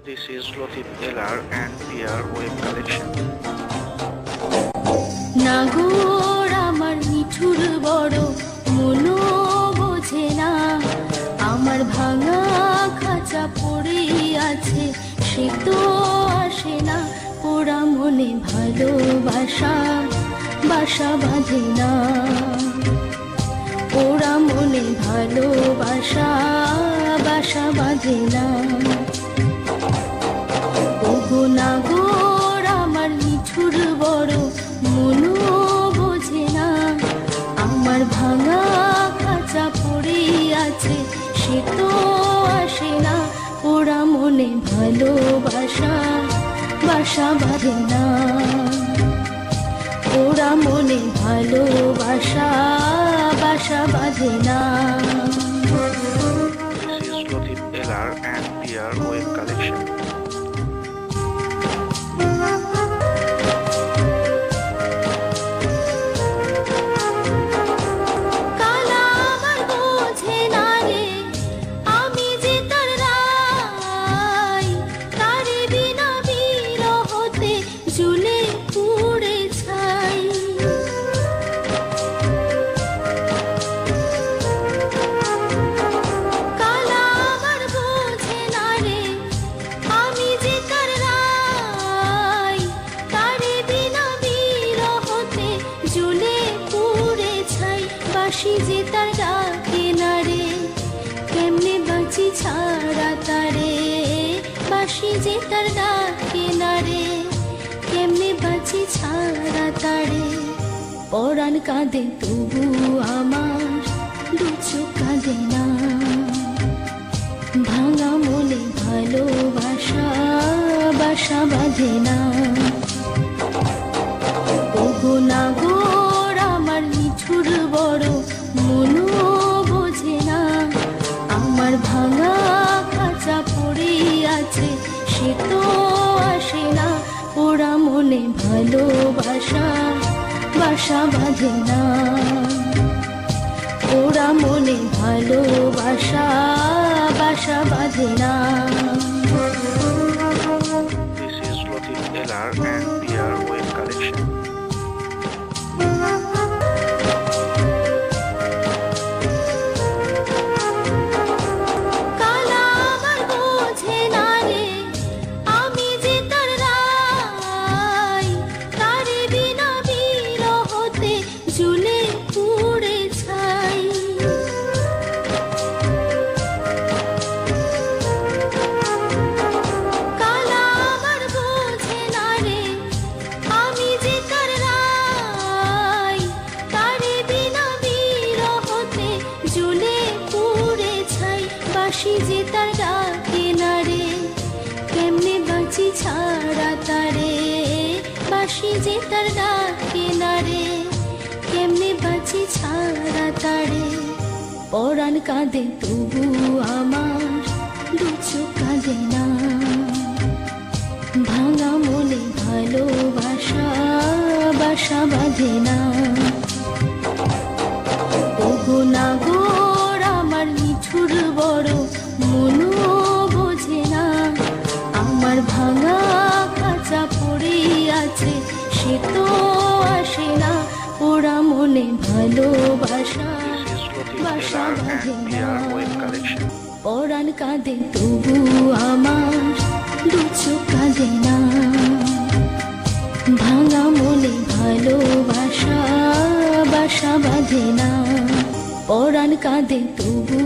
This is Latif LR and PR web collection. নাগর আমার মিঠুর বড় মনো বোঝে না, আমার ভাঙা খাঁচা পড়ে আছে সে তো আসে না, ওরা মনে ভালোবাসা বাসা বাঁধে না, ওরা মনে ভালোবাসা বাসা বাঁধে না। ওগো নাগর আমার মিঠুর বড় মনো বোঝে না, আমার ভাঙা খাঁচা পড়ে আছে সে তো আসে না, ওরা মনে ভালোবাসা বাসা বাঁধে না, ওরা মনে ভালোবাসা বাসা বাঁধে না। This is Latif LR and PR web collection. বাঁশি যে তার ডাকে না রে, কেমনে বাঁচি ছাড়া তারে, বাঁশি যে তার ডাকে না রে, কেমনে বাঁচি ছাড়া তারে। পরাণ কাঁদে তবু আমার দু চোখ কাঁদে না, ভাঙা মনে ভালোবাসা বাসা বাঁধে না। ওগো নাগর আমার মিঠুর বড় মনো বোঝে না, আমার ভাঙা খাঁচা পড়ে আছে সে তো আসে না, ওরা মনে ভালোবাসা বাসা বাঁধে না, ওরা মনে ভালোবাসা বাসা বাঁধে না। This is Latif LR and PR web collection. বাঁশি যে তার ডাকে না রে, কেমনে বাঁচি ছাড়া তারে, বাঁশি যে তার ডাকে না রে, কেমনে বাঁচি ছাড়া তারে। পরাণ কাঁদে তবু আমার দু চোখ কাঁদে না, ভাঙা মনে ভালোবাসা বাসা বাঁধে না। ওগো নাগর আমার মিঠুর বড় মনো বোঝে না, আমার ভাঙা খাঁচা পড়ে আছে সে তো আসে না, ওরা মনে ভালোবাসা বাসা বাঁধে না। পরাণ কাঁদে তবু আমার দু চোখ কাঁদে না, ভাঙা মনে ভালোবাসা বাসা বাঁধে না, পরাণ কাঁদে তবু